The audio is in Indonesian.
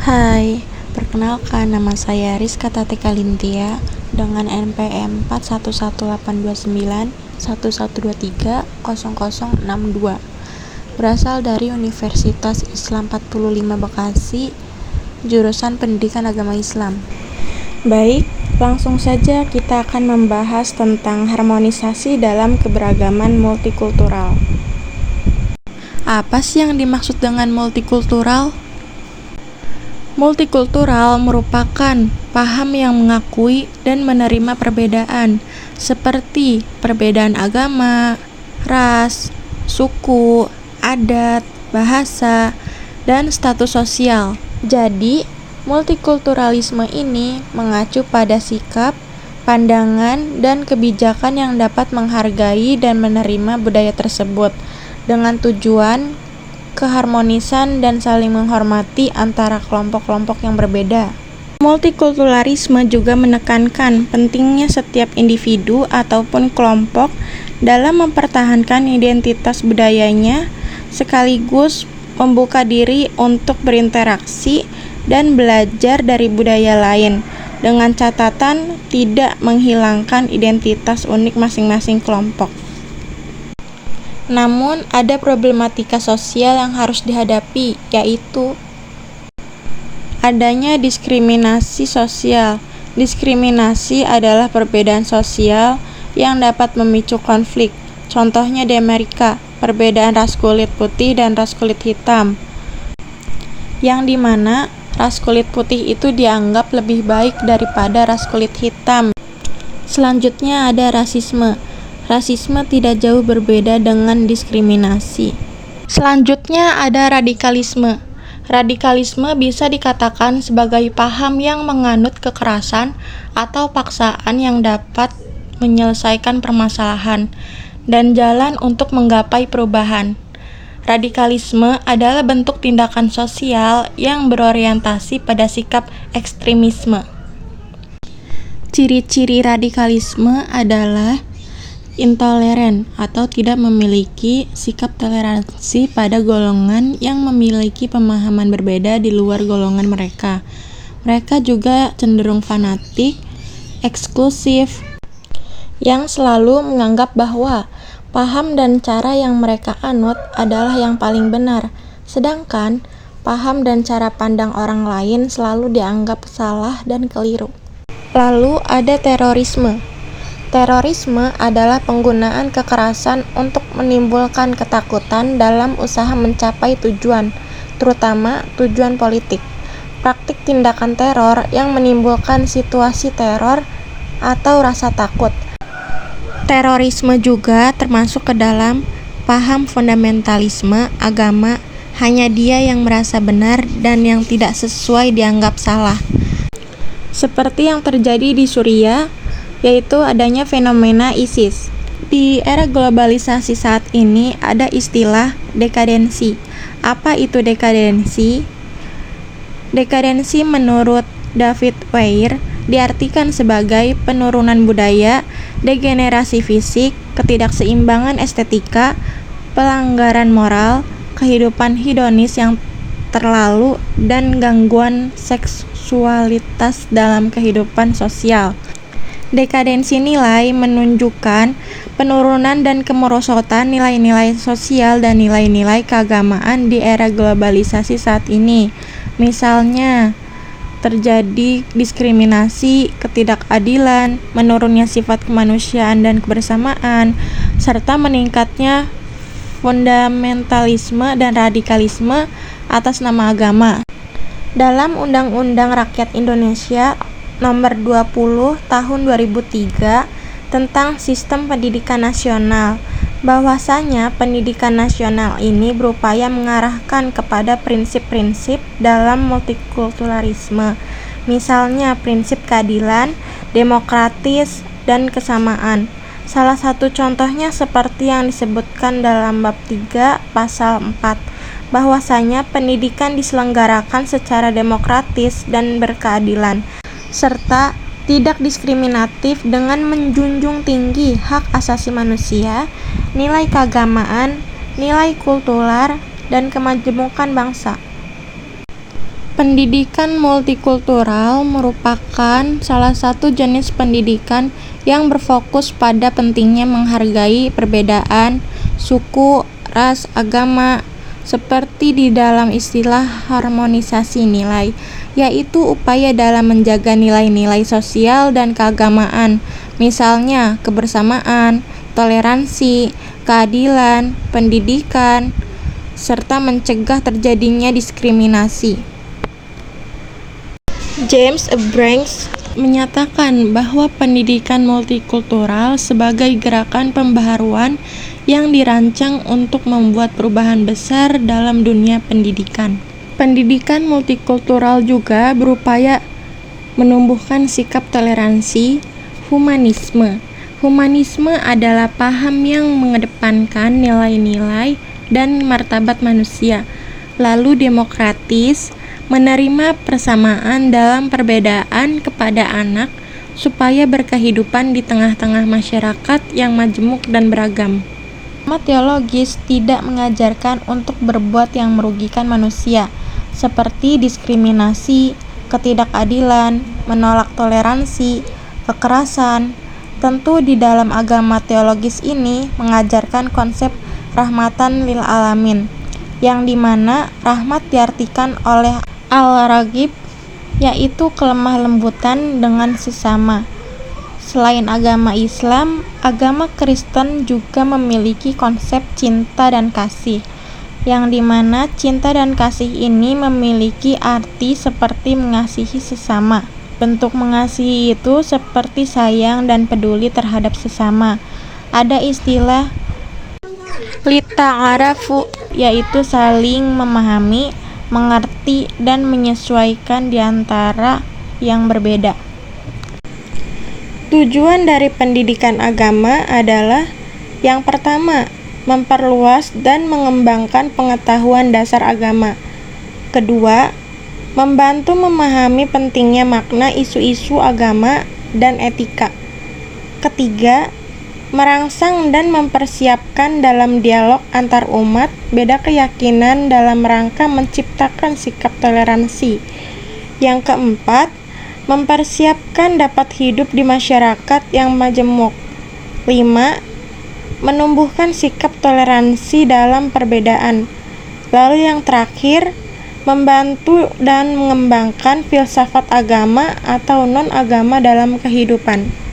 Hai, perkenalkan nama saya Rizka Tatika Lintia dengan NPM 41818911230062. Berasal dari Universitas Islam 45 Bekasi, jurusan Pendidikan Agama Islam. Baik, langsung saja kita akan membahas tentang harmonisasi dalam keberagaman multikultural. Apa sih yang dimaksud dengan multikultural? Multikultural merupakan paham yang mengakui dan menerima perbedaan, seperti perbedaan agama, ras, suku, adat, bahasa, dan status sosial. Jadi, multikulturalisme ini mengacu pada sikap, pandangan, dan kebijakan yang dapat menghargai dan menerima budaya tersebut dengan tujuan keharmonisan dan saling menghormati antara kelompok-kelompok yang berbeda. Multikulturalisme juga menekankan pentingnya setiap individu ataupun kelompok dalam mempertahankan identitas budayanya, sekaligus membuka diri untuk berinteraksi dan belajar dari budaya lain, dengan catatan tidak menghilangkan identitas unik masing-masing kelompok. Namun, ada problematika sosial yang harus dihadapi, yaitu adanya diskriminasi sosial. Diskriminasi adalah perbedaan sosial yang dapat memicu konflik. Contohnya di Amerika, perbedaan ras kulit putih dan ras kulit hitam, yang dimana ras kulit putih itu dianggap lebih baik daripada ras kulit hitam. Selanjutnya ada rasisme. Rasisme tidak jauh berbeda dengan diskriminasi. Selanjutnya ada radikalisme. Radikalisme bisa dikatakan sebagai paham yang menganut kekerasan atau paksaan yang dapat menyelesaikan permasalahan dan jalan untuk menggapai perubahan. Radikalisme adalah bentuk tindakan sosial yang berorientasi pada sikap ekstremisme. Ciri-ciri radikalisme adalah intoleran atau tidak memiliki sikap toleransi pada golongan yang memiliki pemahaman berbeda di luar golongan mereka. Mereka juga cenderung fanatik, eksklusif, yang selalu menganggap bahwa paham dan cara yang mereka anut adalah yang paling benar, sedangkan paham dan cara pandang orang lain selalu dianggap salah dan keliru. Lalu ada terorisme. Terorisme adalah penggunaan kekerasan untuk menimbulkan ketakutan dalam usaha mencapai tujuan, terutama tujuan politik. Praktik tindakan teror yang menimbulkan situasi teror atau rasa takut. Terorisme juga termasuk ke dalam paham fundamentalisme agama, hanya dia yang merasa benar dan yang tidak sesuai dianggap salah. Seperti yang terjadi di Suriah, yaitu adanya fenomena ISIS. Di era globalisasi saat ini ada istilah dekadensi. Apa itu dekadensi? Dekadensi menurut David Weir diartikan sebagai penurunan budaya, degenerasi fisik, ketidakseimbangan estetika, pelanggaran moral, kehidupan hedonis yang terlalu, dan gangguan seksualitas dalam kehidupan sosial. Dekadensi nilai menunjukkan penurunan dan kemerosotan nilai-nilai sosial dan nilai-nilai keagamaan di era globalisasi saat ini. Misalnya, terjadi diskriminasi, ketidakadilan, menurunnya sifat kemanusiaan dan kebersamaan, serta meningkatnya fundamentalisme dan radikalisme atas nama agama. Dalam Undang-Undang Rakyat Indonesia Nomor 20 Tahun 2003 tentang Sistem Pendidikan Nasional, bahwasanya pendidikan nasional ini berupaya mengarahkan kepada prinsip-prinsip dalam multikulturalisme, misalnya prinsip keadilan, demokratis, dan kesamaan. Salah satu contohnya seperti yang disebutkan dalam bab 3 pasal 4, bahwasanya pendidikan diselenggarakan secara demokratis dan berkeadilan, serta tidak diskriminatif dengan menjunjung tinggi hak asasi manusia, nilai keagamaan, nilai kultural, dan kemajemukan bangsa. Pendidikan multikultural merupakan salah satu jenis pendidikan yang berfokus pada pentingnya menghargai perbedaan suku, ras, agama, seperti di dalam istilah harmonisasi nilai, yaitu upaya dalam menjaga nilai-nilai sosial dan keagamaan, misalnya kebersamaan, toleransi, keadilan, pendidikan, serta mencegah terjadinya diskriminasi. James A. Branks menyatakan bahwa pendidikan multikultural sebagai gerakan pembaharuan yang dirancang untuk membuat perubahan besar dalam dunia pendidikan. Pendidikan multikultural juga berupaya menumbuhkan sikap toleransi, humanisme. Humanisme adalah paham yang mengedepankan nilai-nilai dan martabat manusia, lalu demokratis, menerima persamaan dalam perbedaan kepada anak supaya berkehidupan di tengah-tengah masyarakat yang majemuk dan beragam. Agama teologis tidak mengajarkan untuk berbuat yang merugikan manusia, seperti diskriminasi, ketidakadilan, menolak toleransi, kekerasan. Tentu di dalam agama teologis ini mengajarkan konsep rahmatan lil alamin, yang dimana rahmat diartikan oleh Al-Raghib, yaitu kelemah lembutan dengan sesama. Selain agama Islam, agama Kristen juga memiliki konsep cinta dan kasih, yang dimana cinta dan kasih ini memiliki arti seperti mengasihi sesama. Bentuk mengasihi itu seperti sayang dan peduli terhadap sesama. Ada istilah lita'arafu, yaitu saling memahami, mengerti, dan menyesuaikan di antara yang berbeda. Tujuan dari pendidikan agama adalah yang pertama, memperluas dan mengembangkan pengetahuan dasar agama. Kedua, membantu memahami pentingnya makna isu-isu agama dan etika. Ketiga, merangsang dan mempersiapkan dalam dialog antar umat beda keyakinan dalam rangka menciptakan sikap toleransi. Yang keempat, mempersiapkan dapat hidup di masyarakat yang majemuk. 5. Menumbuhkan sikap toleransi dalam perbedaan. Lalu yang terakhir, membantu dan mengembangkan filsafat agama atau non-agama dalam kehidupan.